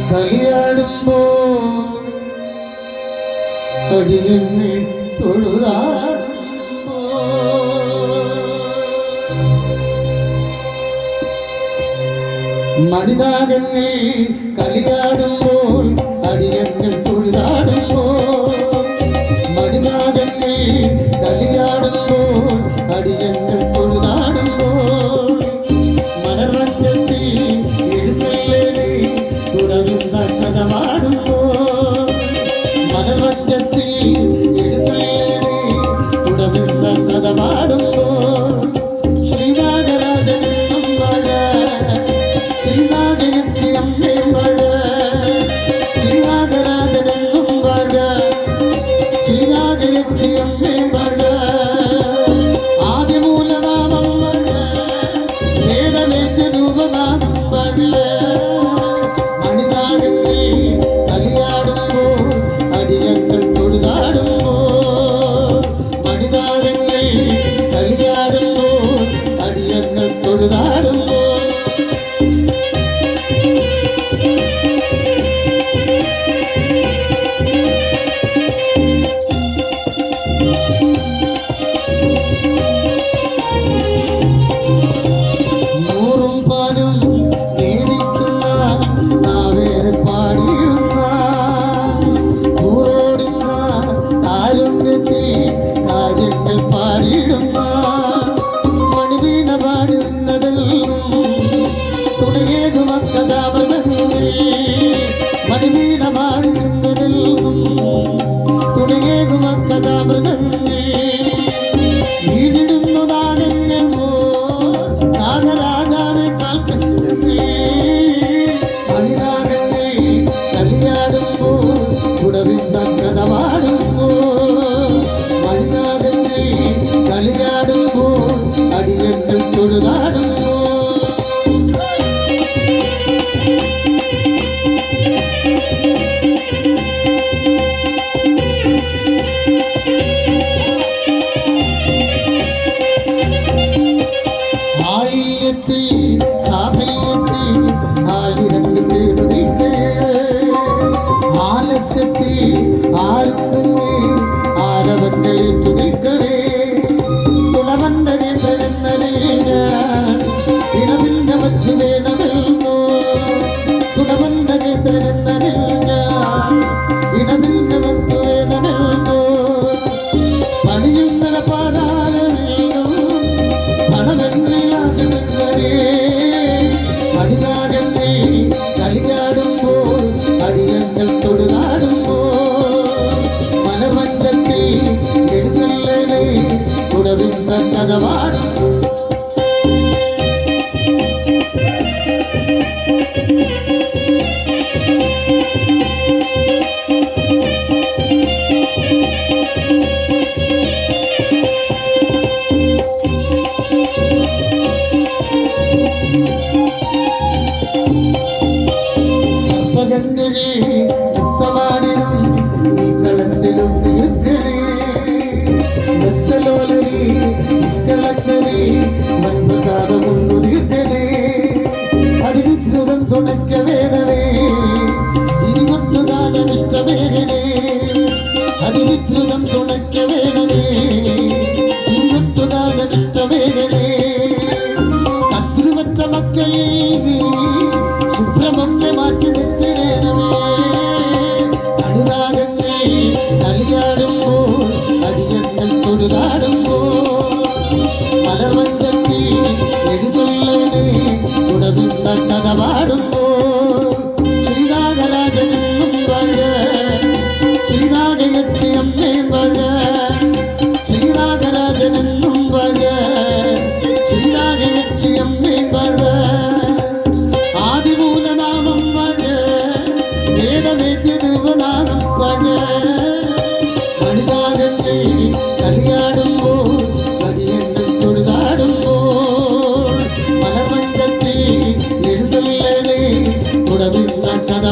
കളിയാടുമ്പോ അടിയങ്ങൾ തൊഴുതാടുമ്പോ മണിനാഗങ്ങൾ കളിയാടുമ്പോൾ അടിയങ്ങൾ തൊഴുതാടുമ്പോൾ മണിനാഗങ്ങൾ കളിയാടുമ്പോൾ അടിയങ്ങൾ തൊഴുതാടുമ്പോൾ മനറഞ്ചത്തിൽ എഴുന്നള്ളി തുടരുന്ന കഥമാടുമ്പോൾ മനറഞ്ചത്തിൽ എഴുന്നള്ളി തുടരുന്ന കഥമാടുമ്പോൾ ശ്രീനാഗരാജനും മഴ ശ്രീനാഗയക്ഷിയമ്മേ മഴ ശ്രീനാഗരാജനും മഴ ശ്രീനാഗയക്ഷിയമ്മേ മഴ ആദ്യമൂലനാമം മഴ വേദവേദ്യ രൂപനാമം മഴ മണിനാഗങ്ങൾ കളിയാടുമ്പോൾ അടിയങ്ങൾ തൊഴുതാടുമ്പോൾ മണിനാഗങ്ങൾ കളിയാടുമ്പോൾ അടിയങ്ങൾ തൊഴുതാടുമ്പോൾ നൂറും പാലും നേടിക്കുന്ന നാവേറെ പാടിയിടുന്ന ൂറോടുന്ന കാരുണ്യത്തിൽ കാര്യങ്ങൾ പാടിയിടുന്ന മണിവീണ പാടുന്നതെല്ലാം തുണയേകുമ കഥാമൃതങ്ങൾ മണിവീണ പാടുന്നതെല്ലാം തുണയേകുമ കഥാമൃതങ്ങൾ വീടിടുന്നു നാഗങ്ങൾ നാഗരാജാവെ മണിനാഗങ്ങൾ കളിയാടുമ്പോൾ കുടവിന്ത കഥമാടുമ്പോൾ മണിനാഗങ്ങൾ കളിയാടുമ്പോൾ അടിയങ്ങൾ തൊഴുതാടുമ്പോൾ ആയിരത്തിൽ സാഫല്യത്തിൽ ആയിരത്തിൽ തേടുന്നിട്ട് ആലസ്യത്തിൽ ആരുണ്ടെന്ന് ആരവങ്ങളിൽ തുണിക്കവേ തുണവന്റെ ഇടവിന്റെ വച്ച് വേണമല്ലോ തുണവന്റെ ഇടവിന്റെ വച്ച് വേണമല്ലോ പണിയുന്ന പാതാളമല്ലോ മണിനാഗങ്ങൾ കളിയാടുമ്പോൾ അടിയങ്ങൾ തൊഴുതാടുമ്പോൾ മനമഞ്ചത്തിൽ എഴുന്നള്ളി തുടരുന്ന കഥവാടും സർപ്പകന്യകേ മുത്തമാടിനും ഈ കളത്തിലും നീക്കണേ മുത്തലോലനീ നിഷ്കളക്കനേ മൻപ്രസാദമൊന്നു തീർക്കണേ അതിവിദ്രുതം തുണയ്ക്ക വേണമേ ഇനി കൊട്ടുകാലം ഇഷ്ടമേകണേ അതിവിദ്രുതം തുണയ്ക്ക വേണമേ ഇനി കൊട്ടുകാലം ഇഷ്ടമേകണേ കദ്രുവച്ച മക്കളേ ശുഭ്രമൊക്കെ മാറ്റി നിർത്തിടേണമേ അനുരാഗങ്ങൾ കളിയാടുമ്പോൾ അടിയങ്ങൾ തൊഴുതാടുമ്പോൾ മലർവഞ്ചത്തിൽ എഴുതുള്ളേ തുടരുന്ന കഥ പാടുമ്പോൾ ശ്രീനാഗരാജനും വഴ ശ്രീനാഗയക്ഷിയമ്മേ വഴ ശ്രീനാഗരാജനും വഴ ശ്രീനാഗയക്ഷിയമ്മേ വഴ ആദിമൂലനാമം വഴ വേദവേദ്യ രൂപനാമം വഴ മണിനാഗങ്ങൾ കളിയാടുമ്പോൾ അടിയങ്ങൾ തൊഴുതാടുമ്പോൾ മലർമഞ്ചത്തിൽ എഴുന്നള്ളി തുടരുന്ന കഥ